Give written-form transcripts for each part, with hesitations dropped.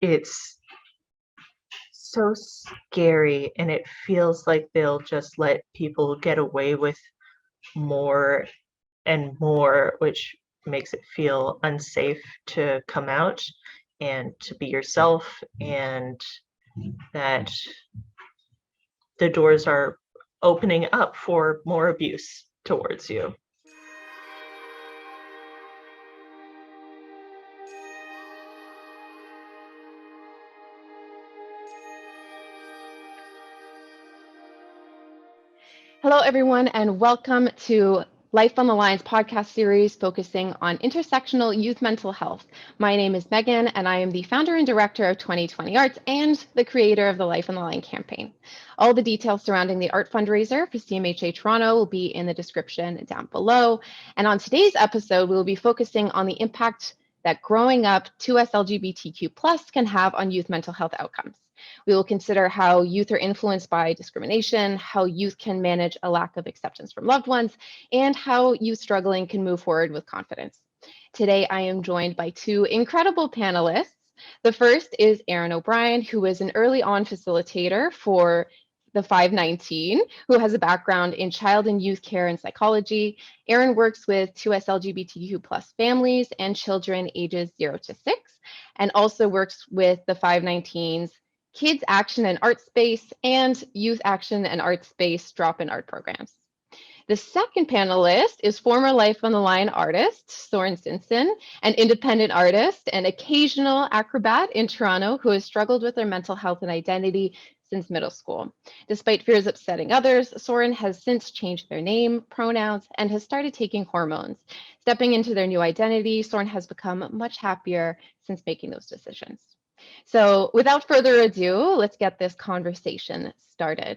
it's so scary, and it feels like they'll just let people get away with more and more, which makes it feel unsafe to come out and to be yourself, and that the doors are opening up for more abuse towards you. Hello, everyone, and welcome to Life on the Line's podcast series focusing on intersectional youth mental health. My name is Megan, and I am the founder and director of 2020 Arts and the creator of the Life on the Line campaign. All the details surrounding the art fundraiser for CMHA Toronto will be in the description down below. And on today's episode, we will be focusing on the impact that growing up 2SLGBTQ+ can have on youth mental health outcomes. We will consider how youth are influenced by discrimination, how youth can manage a lack of acceptance from loved ones, and how youth struggling can move forward with confidence. Today, I am joined by two incredible panelists. The first is Erin O'Brien, who is an early on facilitator for the 519, who has a background in child and youth care and psychology. Erin works with 2SLGBTQ+ families and children ages 0 to 6, and also works with the 519's Kids Action and Art Space and Youth Action and Art Space drop-in art programs. The second panelist is former Life on the Line artist, SOREN, an independent artist and occasional acrobat in Toronto who has struggled with their mental health and identity since middle school. Despite fears of upsetting others, SOREN has since changed their name, pronouns, and has started taking hormones. Stepping into their new identity, SOREN has become much happier since making those decisions. So without further ado, let's get this conversation started.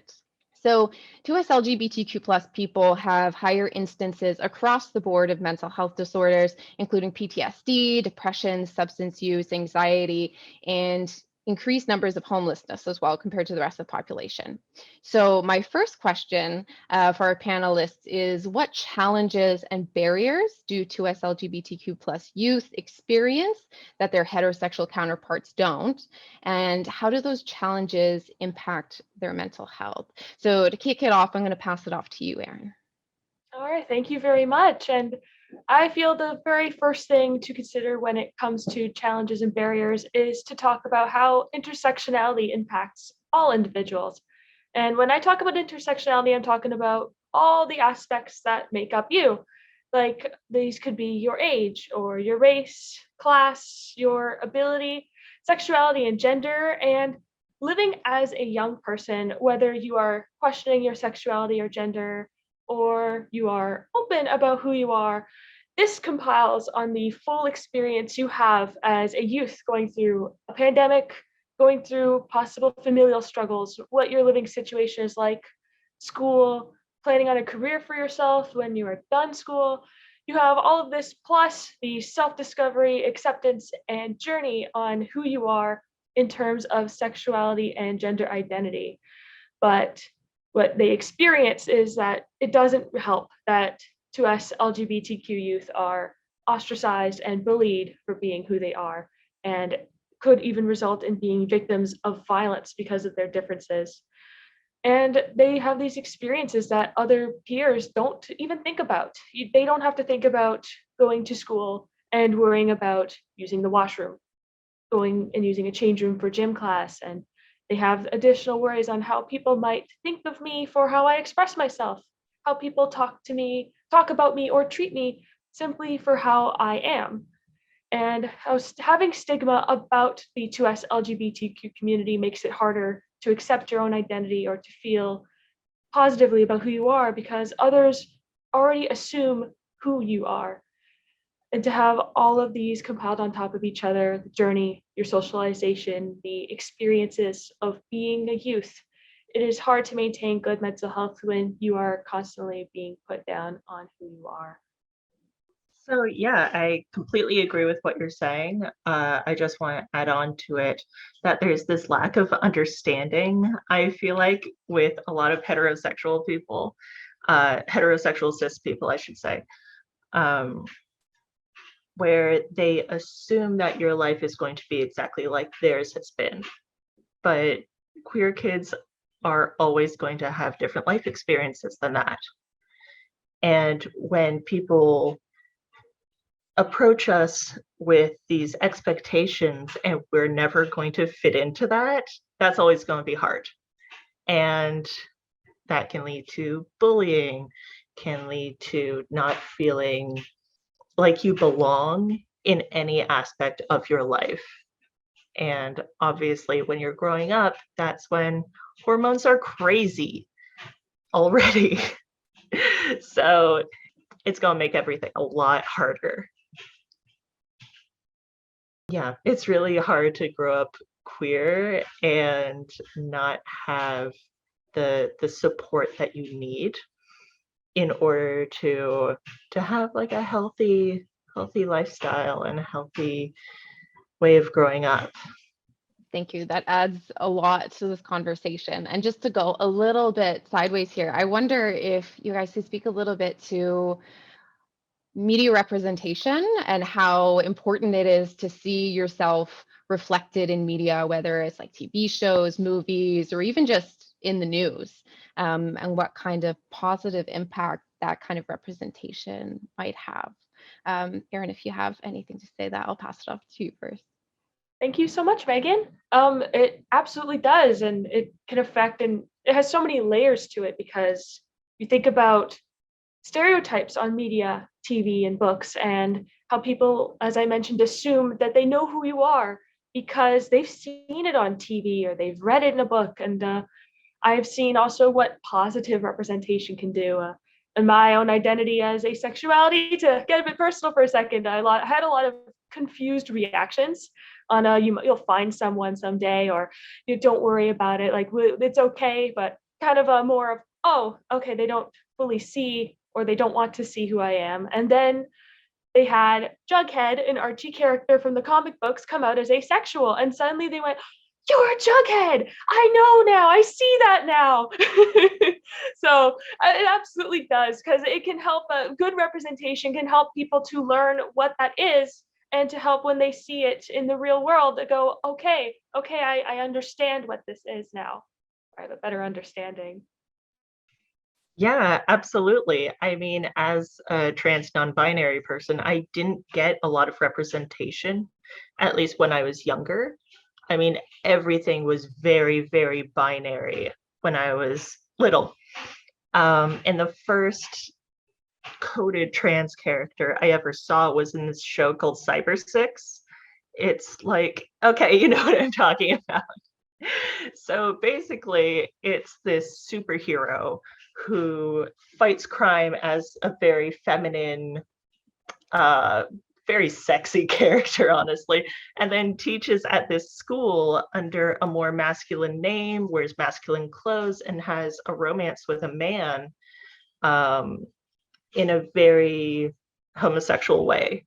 So 2SLGBTQ+ people have higher instances across the board of mental health disorders, including PTSD, depression, substance use, anxiety, and increased numbers of homelessness as well compared to the rest of the population. So my first question for our panelists is, what challenges and barriers do 2SLGBTQ+ youth experience that their heterosexual counterparts don't? And how do those challenges impact their mental health? So to kick it off, I'm going to pass it off to you, Erin. All right, thank you very much. And I feel the very first thing to consider when it comes to challenges and barriers is to talk about how intersectionality impacts all individuals. And when I talk about intersectionality, I'm talking about all the aspects that make up you. Like these could be your age or your race, class, your ability, sexuality and gender, and living as a young person, whether you are questioning your sexuality or gender, or you are open about who you are, this compiles on the full experience you have as a youth going through a pandemic, going through possible familial struggles, what your living situation is like, school, planning on a career for yourself when you are done school. You have all of this plus the self-discovery, acceptance, and journey on who you are in terms of sexuality and gender identity. But what they experience is that it doesn't help that to us LGBTQ youth are ostracized and bullied for being who they are, and could even result in being victims of violence because of their differences. And they have these experiences that other peers don't even think about. They don't have to think about going to school and worrying about using the washroom, going and using a change room for gym class, and they have additional worries on how people might think of me for how I express myself, how people talk about me, or treat me simply for how I am. And how having stigma about the 2S LGBTQ community makes it harder to accept your own identity or to feel positively about who you are because others already assume who you are. And to have all of these compiled on top of each other, the journey, your socialization, the experiences of being a youth, it is hard to maintain good mental health when you are constantly being put down on who you are. So yeah, I completely agree with what you're saying. I just want to add on to it that there's this lack of understanding, I feel like, with a lot of heterosexual people, heterosexual cis people, I should say. where they assume that your life is going to be exactly like theirs has been. But queer kids are always going to have different life experiences than that. And when people approach us with these expectations and we're never going to fit into that, that's always going to be hard. And that can lead to bullying, can lead to not feeling like you belong in any aspect of your life. And obviously, when you're growing up, that's when hormones are crazy already. So it's going to make everything a lot harder. Yeah, it's really hard to grow up queer and not have the support that you need in order to have like a healthy lifestyle and a healthy way of growing up. Thank you. That adds a lot to this conversation. And just to go a little bit sideways here, I wonder if you guys could speak a little bit to media representation and how important it is to see yourself reflected in media, whether it's like TV shows, movies, or even just in the news, and what kind of positive impact that kind of representation might have. Erin, if you have anything to say that, I'll pass it off to you first. Thank you so much, Megan. It absolutely does, and it can affect, and it has so many layers to it because you think about stereotypes on media, TV, and books, and how people, as I mentioned, assume that they know who you are because they've seen it on TV or they've read it in a book. And I've seen also what positive representation can do. And my own identity as asexuality, to get a bit personal for a second, I had a lot of confused reactions on you'll find someone someday, or you don't worry about it, like it's okay, but kind of a more of, oh, okay, they don't fully see or they don't want to see who I am. And then they had Jughead, an Archie character from the comic books, come out as asexual, and suddenly they went, "You're a Jughead! I know now. I see that now." So it absolutely does, because it can help. Good representation can help people to learn what that is, and to help when they see it in the real world to go, okay, I understand what this is now. I have a better understanding. Yeah, absolutely. I mean, as a trans non-binary person, I didn't get a lot of representation, at least when I was younger. I mean, everything was very, very binary when I was little. And the first coded trans character I ever saw was in this show called Cyber Six. It's like, okay, you know what I'm talking about. So basically, it's this superhero who fights crime as a very feminine, very sexy character, honestly, and then teaches at this school under a more masculine name, wears masculine clothes, and has a romance with a man in a very homosexual way,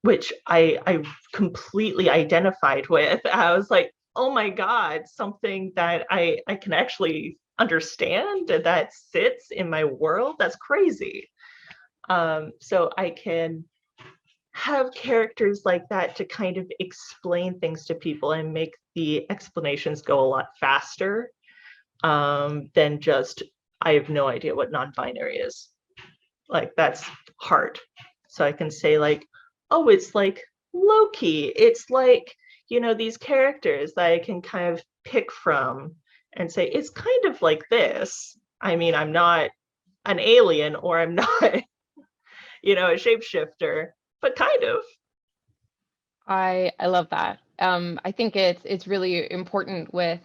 which I completely identified with. I was like, oh my God, something that I can actually understand, that sits in my world. That's crazy. So I can have characters like that to kind of explain things to people and make the explanations go a lot faster than just, I have no idea what non-binary is. Like, that's hard. So I can say like, oh, it's like Loki. It's like, you know, these characters that I can kind of pick from and say, it's kind of like this. I mean, I'm not an alien, or I'm not, you know, a shapeshifter, but kind of. I love that. I think it's really important with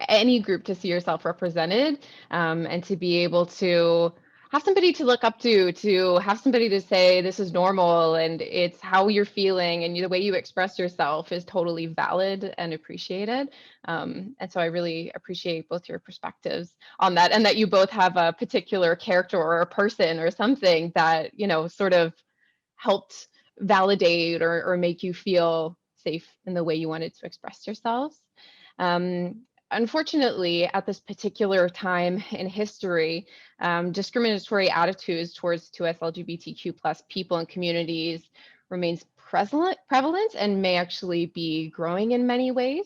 any group to see yourself represented, and to be able to have somebody to look up to have somebody to say this is normal and it's how you're feeling, and the way you express yourself is totally valid and appreciated. And so I really appreciate both your perspectives on that, and that you both have a particular character or a person or something that, you know, sort of helped validate or make you feel safe in the way you wanted to express yourselves. Unfortunately, at this particular time in history, discriminatory attitudes towards 2SLGBTQ+ people and communities remains prevalent and may actually be growing in many ways.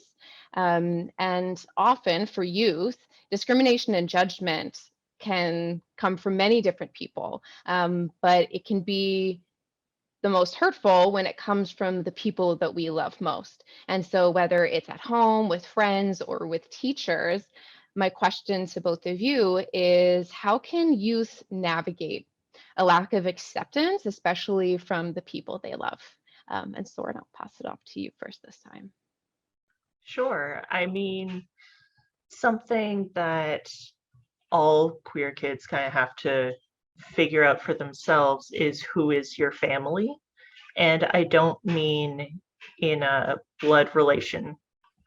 And often for youth, discrimination and judgment can come from many different people, but it can be the most hurtful when it comes from the people that we love most. And so whether it's at home, with friends, or with teachers, my question to both of you is, how can youth navigate a lack of acceptance, especially from the people they love? And Soren, I'll pass it off to you first this time. Sure. I mean, something that all queer kids kind of have to figure out for themselves is who is your family. And I don't mean in a blood relation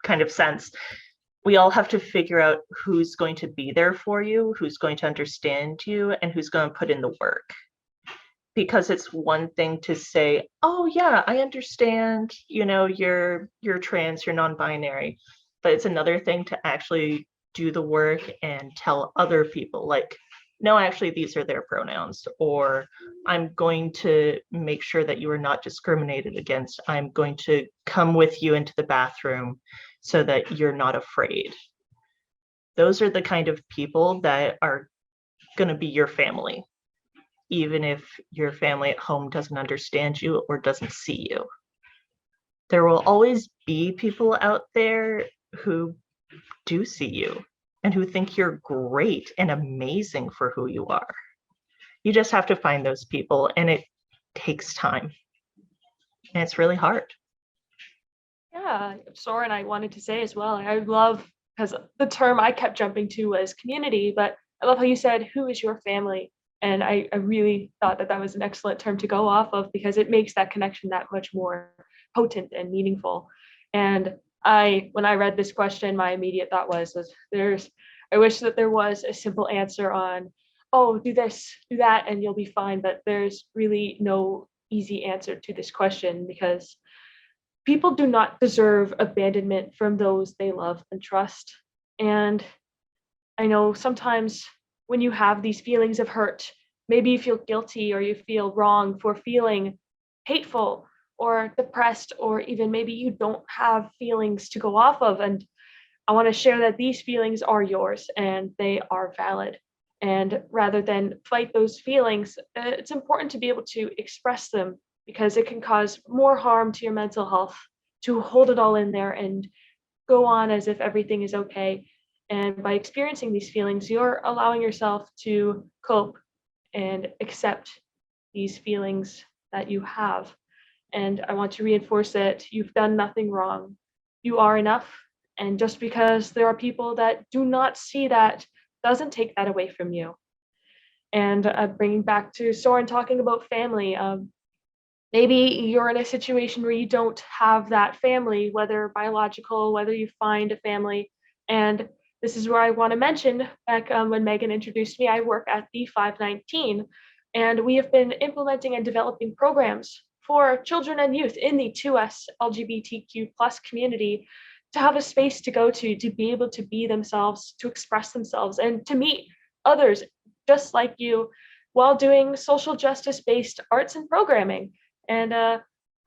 kind of sense. We all have to figure out who's going to be there for you, who's going to understand you, and who's going to put in the work. Because it's one thing to say, oh yeah, I understand, you're trans, you're non-binary, but it's another thing to actually do the work and tell other people, like, no, actually these are their pronouns, or I'm going to make sure that you are not discriminated against. I'm going to come with you into the bathroom so that you're not afraid. Those are the kind of people that are going to be your family, even if your family at home doesn't understand you or doesn't see you. There will always be people out there who do see you and who think you're great and amazing for who you are. You just have to find those people, and it takes time. And it's really hard. Yeah, Soren, I wanted to say as well, I love, because the term I kept jumping to was community, but I love how you said, who is your family? And I really thought that that was an excellent term to go off of, because it makes that connection that much more potent and meaningful. And when I read this question, my immediate thought was I wish that there was a simple answer on, oh, do this, do that, and you'll be fine. But there's really no easy answer to this question, because people do not deserve abandonment from those they love and trust. And I know sometimes when you have these feelings of hurt, maybe you feel guilty or you feel wrong for feeling hateful or depressed, or even maybe you don't have feelings to go off of. And I want to share that these feelings are yours and they are valid. And rather than fight those feelings, it's important to be able to express them, because it can cause more harm to your mental health to hold it all in there and go on as if everything is okay. And by experiencing these feelings, you're allowing yourself to cope and accept these feelings that you have. And I want to reinforce that you've done nothing wrong. You are enough. And just because there are people that do not see that doesn't take that away from you. And bringing back to Soren talking about family, maybe you're in a situation where you don't have that family, whether biological, whether you find a family. And this is where I want to mention, back when Megan introduced me, I work at the 519, and we have been implementing and developing programs for children and youth in the 2S LGBTQ plus community to have a space to go to be able to be themselves, to express themselves, and to meet others just like you while doing social justice-based arts and programming. And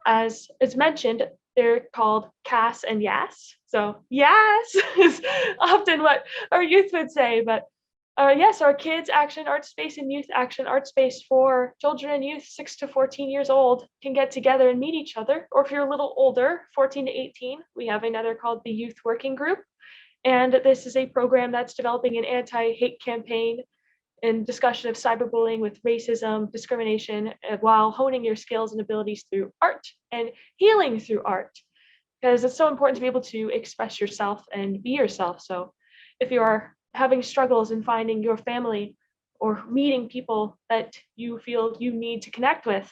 as it's mentioned, they're called CAS and YAS. So YAS is often what our youth would say, but yes, our Kids Action Art Space and Youth Action Art Space for children and youth 6 to 14 years old can get together and meet each other. Or if you're a little older, 14 to 18, we have another called the Youth Working Group. And this is a program that's developing an anti-hate campaign and discussion of cyberbullying with racism, discrimination, while honing your skills and abilities through art and healing through art. Because it's so important to be able to express yourself and be yourself. So if you are having struggles in finding your family or meeting people that you feel you need to connect with,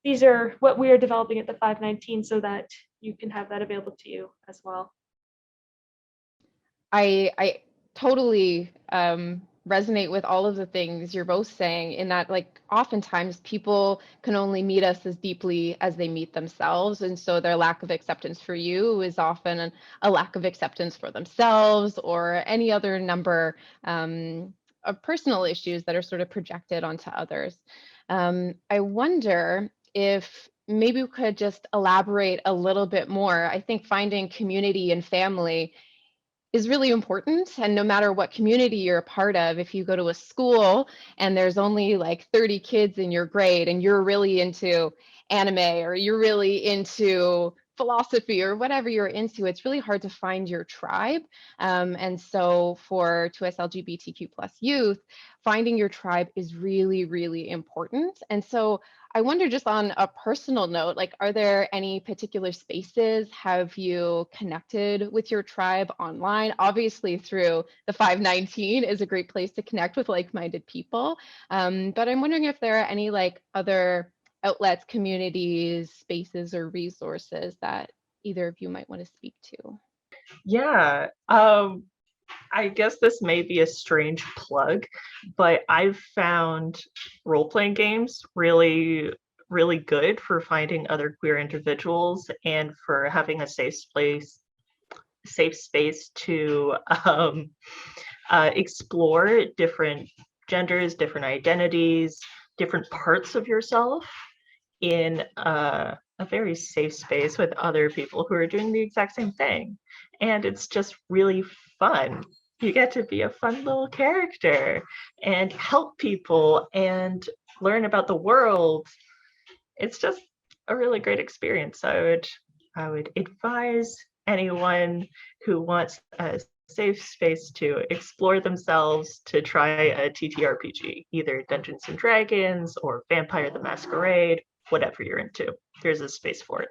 these are what we are developing at the 519 so that you can have that available to you as well. I totally resonate with all of the things you're both saying, in that, like, oftentimes people can only meet us as deeply as they meet themselves. And so their lack of acceptance for you is often a lack of acceptance for themselves, or any other number of personal issues that are sort of projected onto others. I wonder if maybe we could just elaborate a little bit more. I think finding community and family is really important. And no matter what community you're a part of, if you go to a school and there's only like 30 kids in your grade and you're really into anime or you're really into philosophy or whatever you're into, it's really hard to find your tribe. And so for 2SLGBTQ plus youth, finding your tribe is really, really important. And so I wonder, just on a personal note, like, are there any particular spaces? Have you connected with your tribe online? Obviously, through the 519 is a great place to connect with like-minded people. But I'm wondering if there are any like other outlets, communities, spaces, or resources that either of you might want to speak to. Yeah. I guess this may be a strange plug, but I've found role-playing games really, really good for finding other queer individuals and for having a safe space to explore different genders, different identities, different parts of yourself in a very safe space with other people who are doing the exact same thing. And it's just really fun. You get to be a fun little character and help people and learn about the world. It's just a really great experience. I would advise anyone who wants a safe space to explore themselves to try a TTRPG, either Dungeons and Dragons or Vampire the Masquerade, whatever you're into. There's a space for it.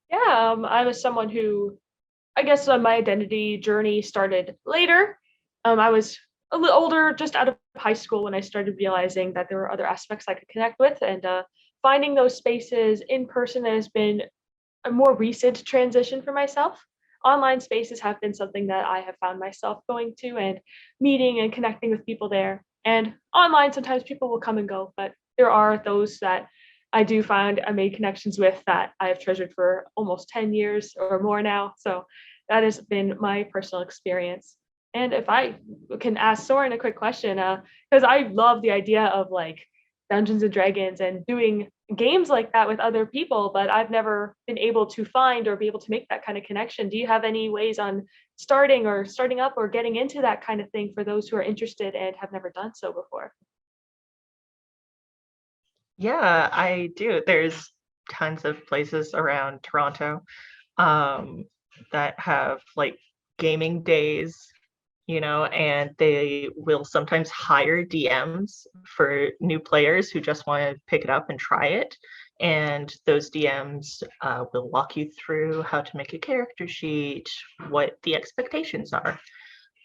Yeah, I was someone who, I guess, my identity journey started later. I was a little older, just out of high school, when I started realizing that there were other aspects I could connect with, and finding those spaces in person has been a more recent transition for myself. Online spaces have been something that I have found myself going to and meeting and connecting with people there. And online, sometimes people will come and go, but there are those that I do find I made connections with that I have treasured for almost 10 years or more now. So that has been my personal experience. And if I can ask Soren a quick question, because I love the idea of like Dungeons and Dragons and doing games like that with other people, but I've never been able to find or be able to make that kind of connection. Do you have any ways on starting up or getting into that kind of thing for those who are interested and have never done so before? Yeah, I do. There's tons of places around Toronto that have like gaming days, and they will sometimes hire DMs for new players who just want to pick it up and try it. And those DMs will walk you through how to make a character sheet, what the expectations are.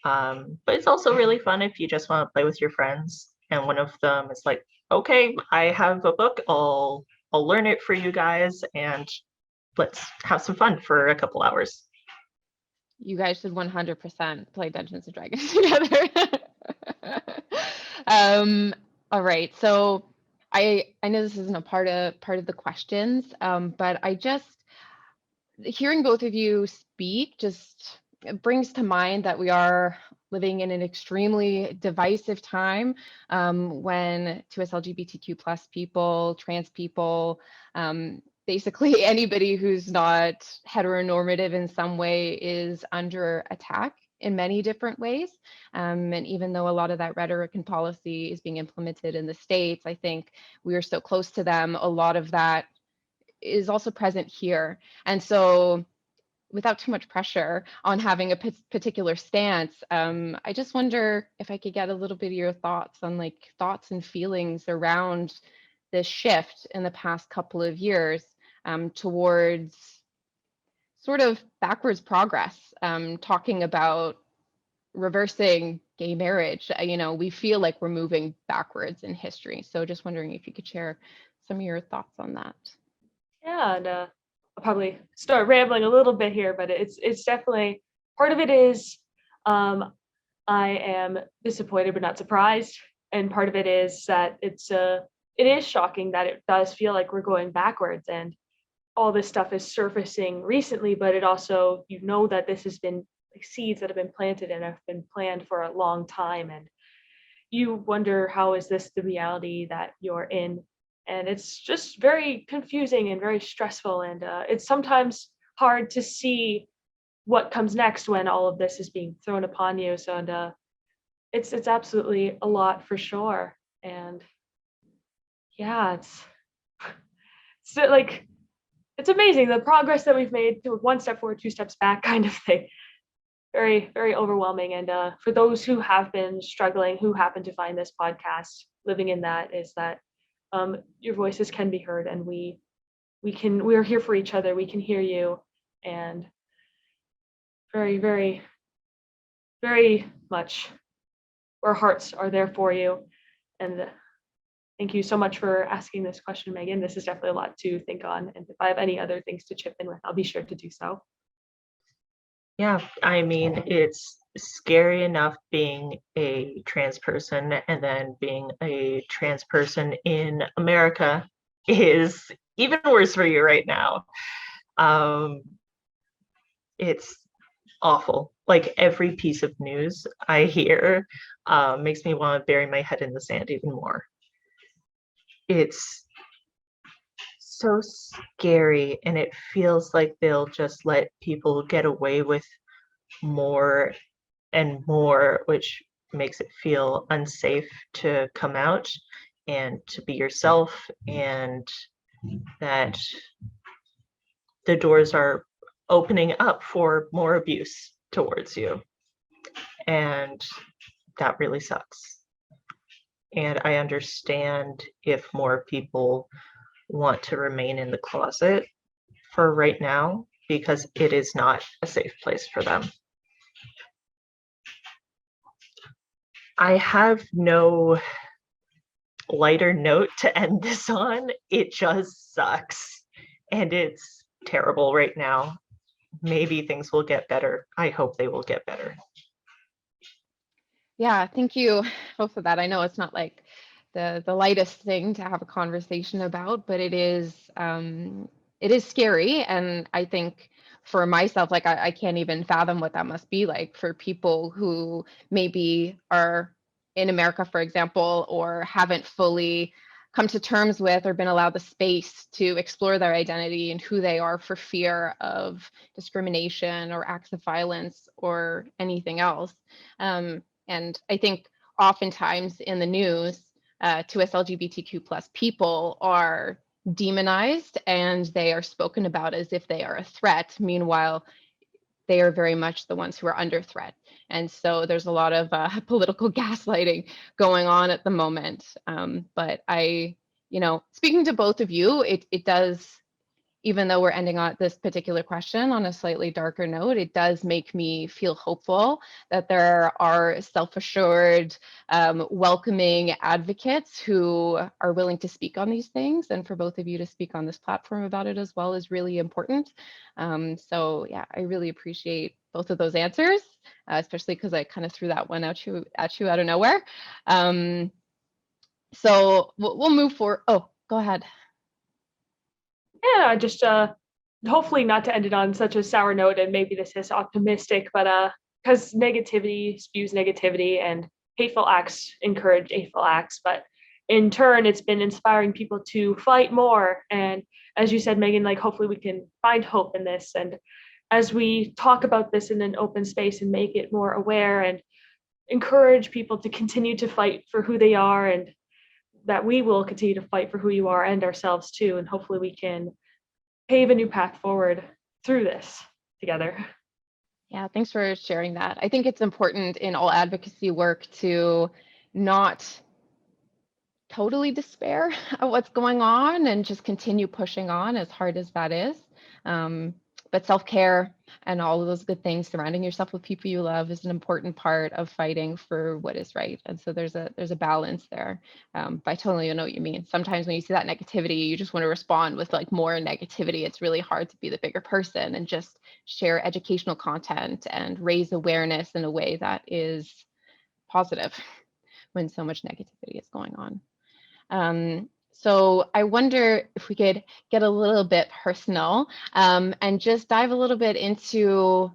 But it's also really fun if you just want to play with your friends and one of them is like, okay, I have a book, I'll learn it for you guys and let's have some fun for a couple hours. You guys should 100% play Dungeons and Dragons together. All right, so I know this isn't a part of the questions, but I just, hearing both of you speak just brings to mind that we are living in an extremely divisive time, when 2SLGBTQ plus people, trans people, basically anybody who's not heteronormative in some way is under attack in many different ways. And even though a lot of that rhetoric and policy is being implemented in the States, I think we are so close to them, a lot of that is also present here. And so without too much pressure on having a particular stance, I just wonder if I could get a little bit of your thoughts on like thoughts and feelings around this shift in the past couple of years, towards sort of backwards progress, talking about reversing gay marriage. We feel like we're moving backwards in history. So just wondering if you could share some of your thoughts on that. Yeah, and I'll probably start rambling a little bit here, but it's definitely part of it is I am disappointed but not surprised, and part of it is that it is shocking that it does feel like we're going backwards and all this stuff is surfacing recently, but it also, that this has been like seeds that have been planted and have been planned for a long time, and you wonder, how is this the reality that you're in? And it's just very confusing and very stressful. And it's sometimes hard to see what comes next when all of this is being thrown upon you. So, and it's absolutely a lot for sure. And yeah, it's like, it's amazing the progress that we've made to one step forward, two steps back kind of thing. Very, very overwhelming. And for those who have been struggling, who happen to find this podcast, living in that is that your voices can be heard, and we are here for each other. We can hear you, and very, very, very much our hearts are there for you. And thank you so much for asking this question, Megan. This is definitely a lot to think on. And if I have any other things to chip in with, I'll be sure to do so. Yeah, I mean, it's scary enough being a trans person, and then being a trans person in America is even worse for you right now. It's awful. Like, every piece of news I hear makes me want to bury my head in the sand even more. It's so scary, and it feels like they'll just let people get away with more and more, which makes it feel unsafe to come out and to be yourself, and that the doors are opening up for more abuse towards you. And that really sucks. And I understand if more people want to remain in the closet for right now, because it is not a safe place for them. I have no lighter note to end this on. It just sucks. And it's terrible right now. Maybe things will get better. I hope they will get better. Yeah, thank you both for that. I know it's not like the lightest thing to have a conversation about, but it is scary. And I think for myself, like I can't even fathom what that must be like for people who maybe are in America, for example, or haven't fully come to terms with or been allowed the space to explore their identity and who they are for fear of discrimination or acts of violence or anything else. And I think oftentimes in the news, 2SLGBTQ plus people are demonized and they are spoken about as if they are a threat. Meanwhile, they are very much the ones who are under threat. And so there's a lot of political gaslighting going on at the moment. But speaking to both of you, it does, even though we're ending on this particular question on a slightly darker note, it does make me feel hopeful that there are self-assured, welcoming advocates who are willing to speak on these things. And for both of you to speak on this platform about it as well is really important. So yeah, I really appreciate both of those answers, especially because I kind of threw that one at you out of nowhere. So we'll move forward. Oh, go ahead. Yeah, just hopefully not to end it on such a sour note, and maybe this is optimistic, but because negativity spews negativity and hateful acts encourage hateful acts, but in turn it's been inspiring people to fight more. And as you said, Megan, like hopefully we can find hope in this, and as we talk about this in an open space and make it more aware and encourage people to continue to fight for who they are, and that we will continue to fight for who you are and ourselves too. And hopefully we can pave a new path forward through this together. Yeah, thanks for sharing that. I think it's important in all advocacy work to not totally despair at what's going on and just continue pushing on, as hard as that is. But self-care and all of those good things, surrounding yourself with people you love, is an important part of fighting for what is right. And so there's a balance there. But I totally know what you mean. Sometimes when you see that negativity, you just want to respond with like more negativity. It's really hard to be the bigger person and just share educational content and raise awareness in a way that is positive when so much negativity is going on. So I wonder if we could get a little bit personal, and just dive a little bit into,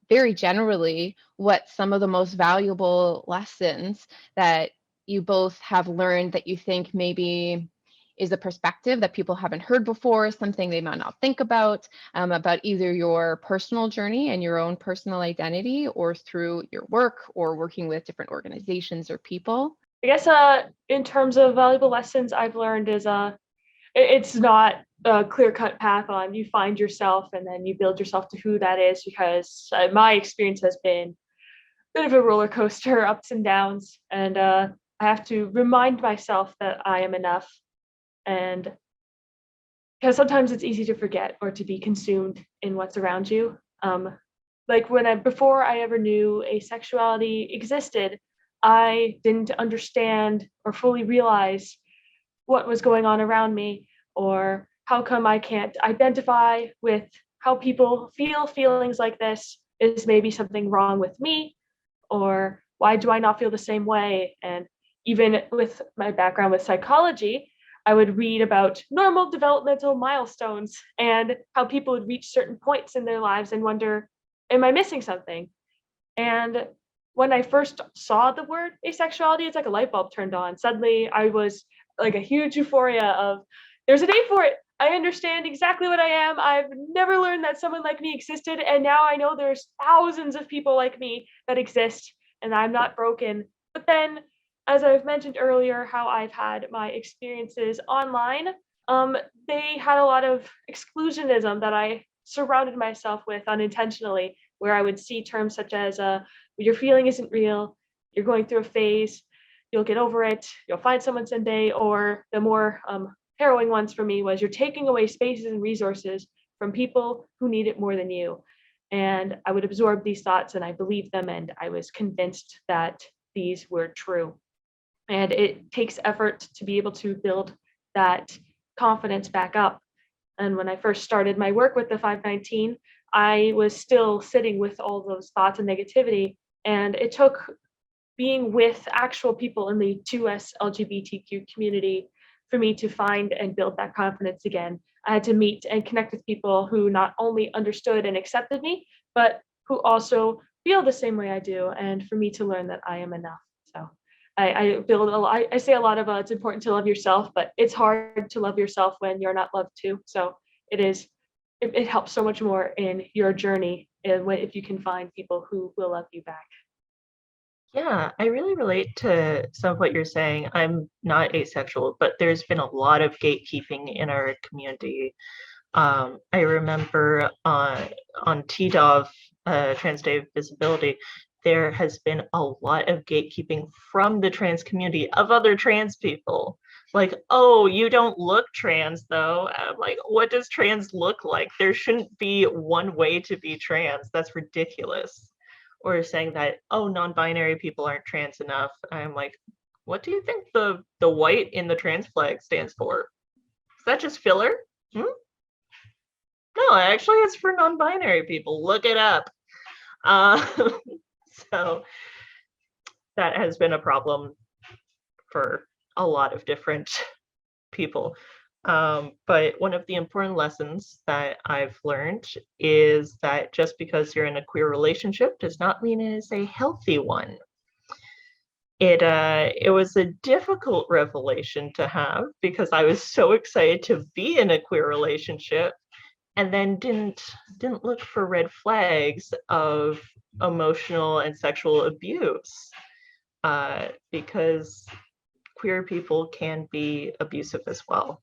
very generally, what some of the most valuable lessons that you both have learned that you think maybe is a perspective that people haven't heard before, something they might not think about either your personal journey and your own personal identity, or through your work or working with different organizations or people? I guess in terms of valuable lessons I've learned is it's not a clear-cut path on you find yourself and then you build yourself to who that is, because my experience has been a bit of a roller coaster, ups and downs, and I have to remind myself that I am enough. And because sometimes it's easy to forget or to be consumed in what's around you. Like before I ever knew asexuality existed, I didn't understand or fully realize what was going on around me, or how come I can't identify with how people feel feelings like this. Is maybe something wrong with me, or why do I not feel the same way? And even with my background with psychology, I would read about normal developmental milestones and how people would reach certain points in their lives and wonder, am I missing something? And when I first saw the word asexuality, it's like a light bulb turned on. Suddenly I was like a huge euphoria of, there's a name for it. I understand exactly what I am. I've never learned that someone like me existed. And now I know there's thousands of people like me that exist, and I'm not broken. But then, as I've mentioned earlier, how I've had my experiences online, they had a lot of exclusionism that I surrounded myself with unintentionally, where I would see terms such as your feeling isn't real, you're going through a phase, you'll get over it, you'll find someone someday, or the more harrowing ones for me was, you're taking away spaces and resources from people who need it more than you. And I would absorb these thoughts and I believed them, and I was convinced that these were true. And it takes effort to be able to build that confidence back up. And when I first started my work with the 519, I was still sitting with all those thoughts and negativity. And it took being with actual people in the 2SLGBTQ community for me to find and build that confidence again. I had to meet and connect with people who not only understood and accepted me, but who also feel the same way I do, and for me to learn that I am enough. So I build a lot. I say a lot of it's important to love yourself, but it's hard to love yourself when you're not loved too. So it helps so much more in your journey if you can find people who will love you back. Yeah, I really relate to some of what you're saying. I'm not asexual, but there's been a lot of gatekeeping in our community. I remember on TDOV, Trans Day of Visibility, there has been a lot of gatekeeping from the trans community of other trans people. Like, oh, you don't look trans though. I'm like, what does trans look like? There shouldn't be one way to be trans. That's ridiculous. Or saying that, oh, non-binary people aren't trans enough. I'm like, what do you think the white in the trans flag stands for? Is that just filler? Hmm? No, actually, it's for non-binary people. Look it up. Uh, so that has been a problem for a lot of different people. But one of the important lessons that I've learned is that just because you're in a queer relationship does not mean it is a healthy one. It was a difficult revelation to have, because I was so excited to be in a queer relationship, and then didn't look for red flags of emotional and sexual abuse, because queer people can be abusive as well.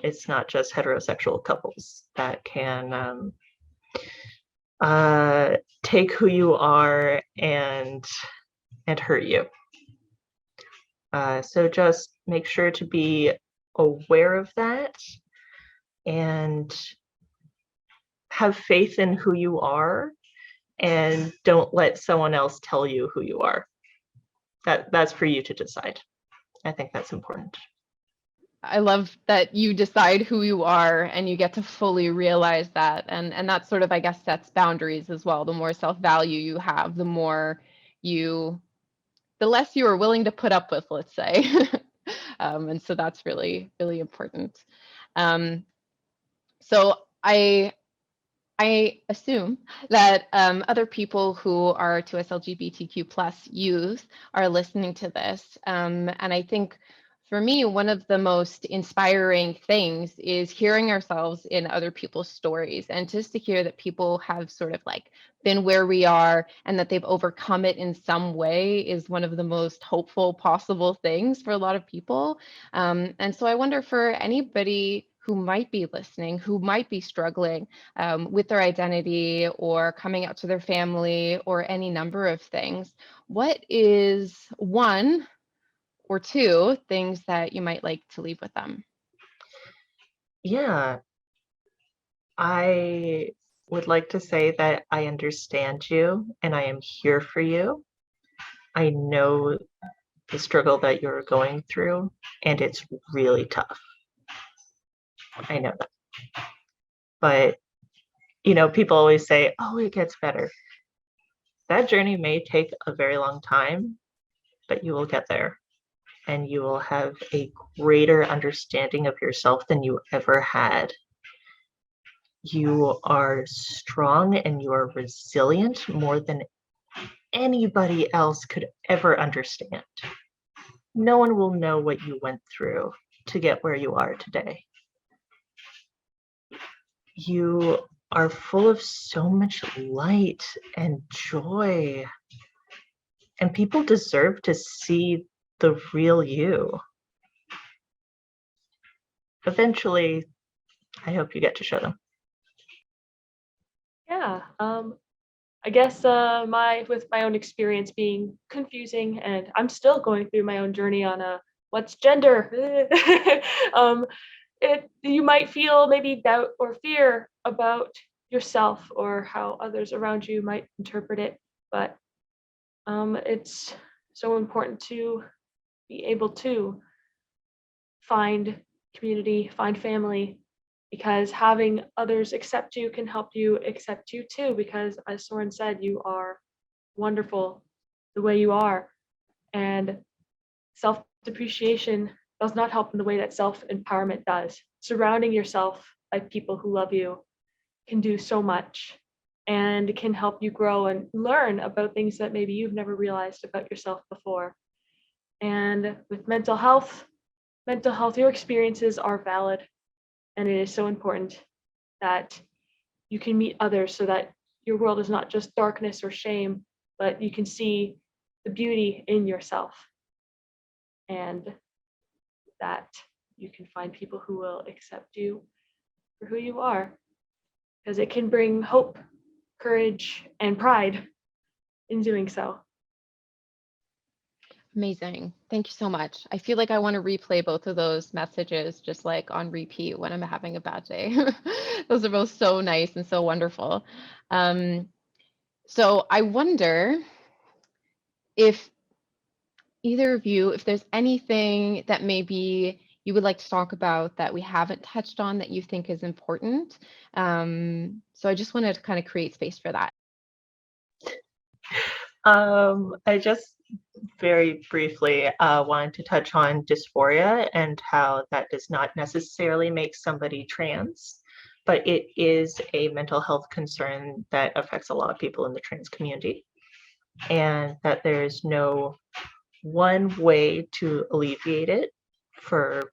It's not just heterosexual couples that can take who you are and hurt you. So just make sure to be aware of that and have faith in who you are, and don't let someone else tell you who you are. That's for you to decide. I think that's important. I love that you decide who you are and you get to fully realize that. And that sort of, I guess, sets boundaries as well. The more self-value you have, the less you are willing to put up with, let's say. And so that's really, really important. So I assume that other people who are 2SLGBTQ+ youth are listening to this. And I think for me, one of the most inspiring things is hearing ourselves in other people's stories, and just to hear that people have sort of like been where we are and that they've overcome it in some way is one of the most hopeful possible things for a lot of people. And so I wonder, for anybody who might be listening, who might be struggling with their identity or coming out to their family or any number of things, what is one or two things that you might like to leave with them? Yeah, I would like to say that I understand you and I am here for you. I know the struggle that you're going through, and it's really tough. I know that. But, people always say, oh, it gets better. That journey may take a very long time, but you will get there. And you will have a greater understanding of yourself than you ever had. You are strong and you are resilient more than anybody else could ever understand. No one will know what you went through to get where you are today. You are full of so much light and joy, and people deserve to see the real you. Eventually, I hope you get to show them. Yeah, I guess with my own experience being confusing, and I'm still going through my own journey on what's gender. You might feel maybe doubt or fear about yourself or how others around you might interpret it, but it's so important to be able to find community, find family, because having others accept you can help you accept you too, because as Soren said, you are wonderful the way you are. And self-depreciation does not help in the way that self-empowerment does. Surrounding yourself by people who love you can do so much and can help you grow and learn about things that maybe you've never realized about yourself before. And with mental health, your experiences are valid, and it is so important that you can meet others so that your world is not just darkness or shame, but you can see the beauty in yourself, and that you can find people who will accept you for who you are, because it can bring hope, courage, and pride in doing so. Amazing. Thank you so much. I feel like I want to replay both of those messages just like on repeat when I'm having a bad day. Those are both so nice and so wonderful. So I wonder if either of you, if there's anything that maybe you would like to talk about that we haven't touched on that you think is important. So I just wanted to kind of create space for that. I just very briefly wanted to touch on dysphoria and how that does not necessarily make somebody trans, but it is a mental health concern that affects a lot of people in the trans community, and that there's no one way to alleviate it. For,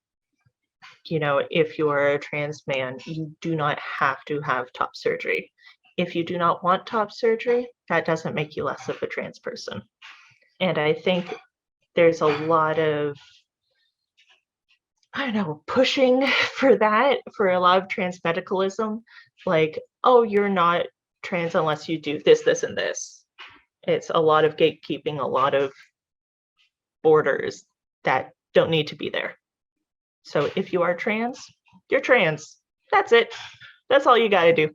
if you are a trans man, you do not have to have top surgery. If you do not want top surgery, that doesn't make you less of a trans person. And I think there's a lot of, pushing for that, for a lot of trans medicalism, like, oh, you're not trans unless you do this, this, and this. It's a lot of gatekeeping, a lot of borders that don't need to be there. So if you are trans, you're trans. That's it. That's all you got to do.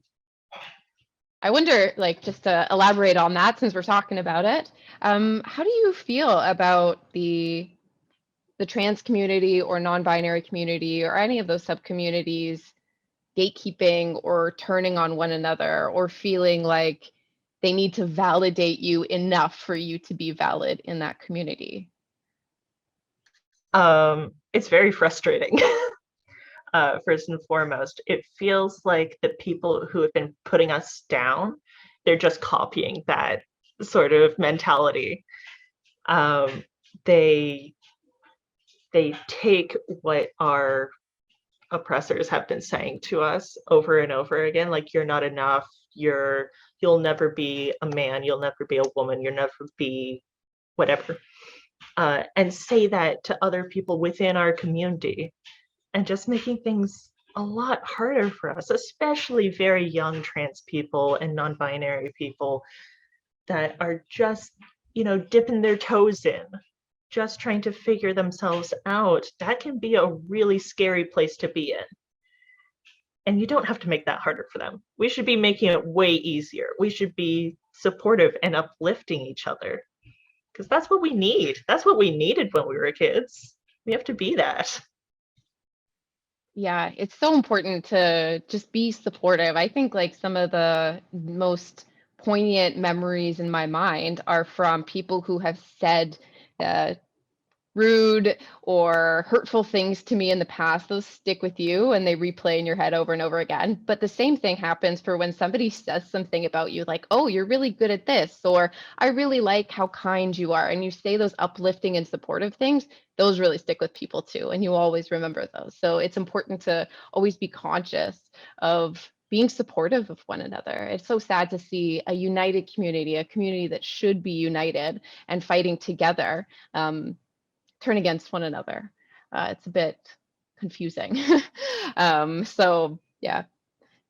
I wonder, like, just to elaborate on that, since we're talking about it, how do you feel about the trans community or non-binary community or any of those subcommunities gatekeeping or turning on one another, or feeling like they need to validate you enough for you to be valid in that community? It's very frustrating. First and foremost, it feels like the people who have been putting us down, they're just copying that sort of mentality. They they take what our oppressors have been saying to us over and over again, like, you're not enough, you'll never be a man, you'll never be a woman, you'll never be whatever, and say that to other people within our community, and just making things a lot harder for us, especially very young trans people and non-binary people that are just, dipping their toes in, just trying to figure themselves out. That can be a really scary place to be in. And you don't have to make that harder for them. We should be making it way easier. We should be supportive and uplifting each other, because that's what we need. That's what we needed when we were kids. We have to be that. Yeah, it's so important to just be supportive. I think like some of the most poignant memories in my mind are from people who have said rude or hurtful things to me in the past. Those stick with you and they replay in your head over and over again. But the same thing happens for when somebody says something about you, like, oh, you're really good at this, or I really like how kind you are. And you say those uplifting and supportive things, those really stick with people too. And you always remember those. So it's important to always be conscious of being supportive of one another. It's so sad to see a united community, a community that should be united and fighting together, turn against one another. It's a bit confusing. So yeah,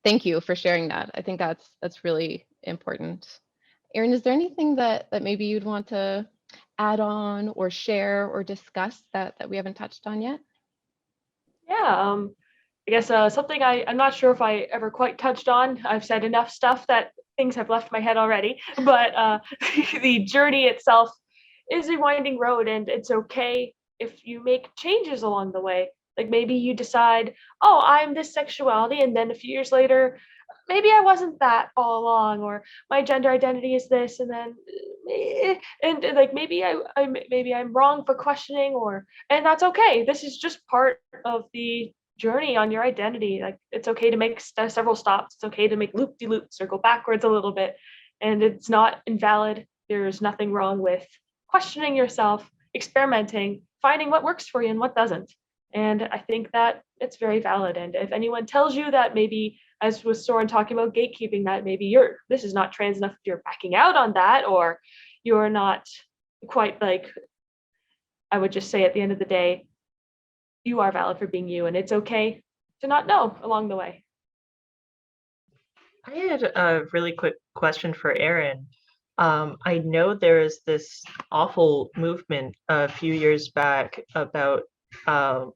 thank you for sharing that. I think that's really important. Erin, is there anything that maybe you'd want to add on or share or discuss that we haven't touched on yet? Yeah, I guess something I'm not sure if I ever quite touched on. I've said enough stuff that things have left my head already, but the journey itself is a winding road, and it's okay if you make changes along the way. Like maybe you decide, oh, I'm this sexuality, and then a few years later, maybe I wasn't that all along, or my gender identity is this, and then and like maybe I'm wrong for questioning, and that's okay. This is just part of the journey on your identity. Like it's okay to make several stops. It's okay to make loop-de-loops or go backwards a little bit, and it's not invalid. There's nothing wrong with questioning yourself, experimenting, finding what works for you and what doesn't. And I think that it's very valid. And if anyone tells you that maybe, as with Soren talking about gatekeeping, that maybe this is not trans enough, if you're backing out on that, or you're not quite like, I would just say at the end of the day, you are valid for being you, and it's okay to not know along the way. I had a really quick question for Erin. I know there's this awful movement a few years back about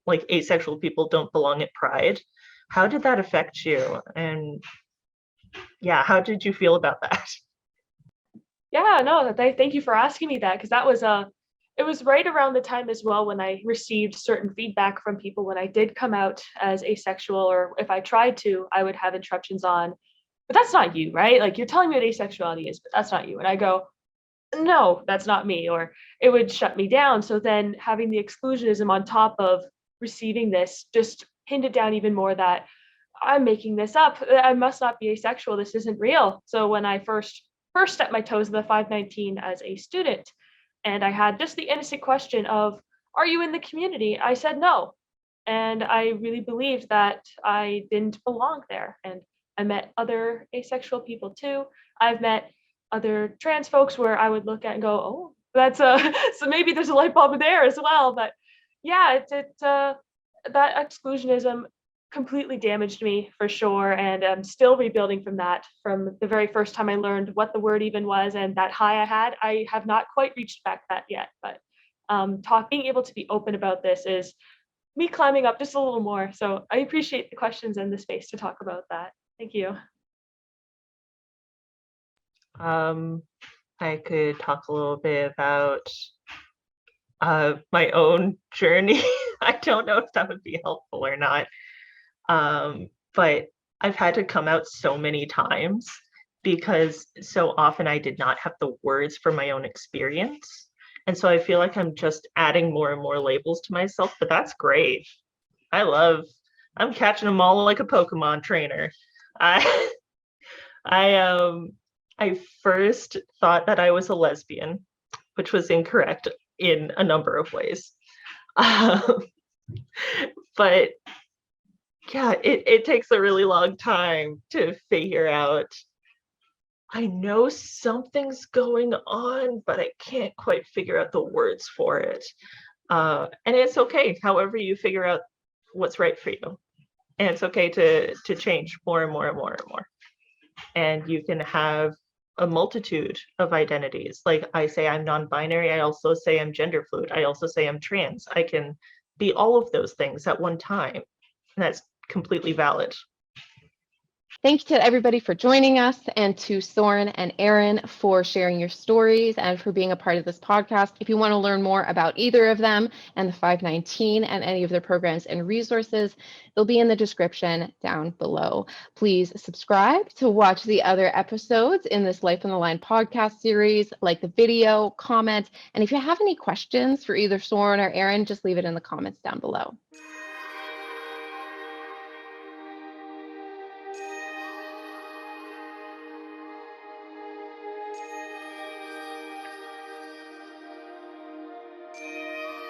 like asexual people don't belong at Pride. How did that affect you? And yeah, how did you feel about that? Yeah, no, thank you for asking me that, because that was it was right around the time as well when I received certain feedback from people when I did come out as asexual, or if I tried to, I would have interruptions on, but that's not you, right? Like you're telling me what asexuality is, but that's not you. And I go, no, that's not me, or it would shut me down. So then having the exclusionism on top of receiving this just pinned it down even more that I'm making this up. I must not be asexual. This isn't real. So when I first stepped my toes in the 519 as a student, and I had just the innocent question of, are you in the community? I said no. And I really believed that I didn't belong there. And I met other asexual people too. I've met other trans folks where I would look at and go, oh, that's so maybe there's a light bulb there as well. But yeah, that exclusionism completely damaged me for sure, and I'm still rebuilding from that. From the very first time I learned what the word even was and that high I had, I have not quite reached back that yet. But being able to be open about this is me climbing up just a little more. So I appreciate the questions and the space to talk about that. Thank you. I could talk a little bit about my own journey. I don't know if that would be helpful or not. But I've had to come out so many times because so often I did not have the words for my own experience. And so I feel like I'm just adding more and more labels to myself, but that's great. I'm catching them all like a Pokemon trainer. I I first thought that I was a lesbian, which was incorrect in a number of ways. Um, but yeah, it takes a really long time to figure out, I know something's going on, but I can't quite figure out the words for it. And it's okay, however you figure out what's right for you. And it's okay to change more and more and more and more. And you can have a multitude of identities. Like I say I'm non-binary, I also say I'm gender fluid, I also say I'm trans. I can be all of those things at one time. And that's completely valid. Thank you to everybody for joining us, and to Soren and Erin for sharing your stories and for being a part of this podcast. If you want to learn more about either of them and the 519 and any of their programs and resources, they'll be in the description down below. Please subscribe to watch the other episodes in this Life on the Line podcast series, like the video, comment, and if you have any questions for either Soren or Erin, just leave it in the comments down below.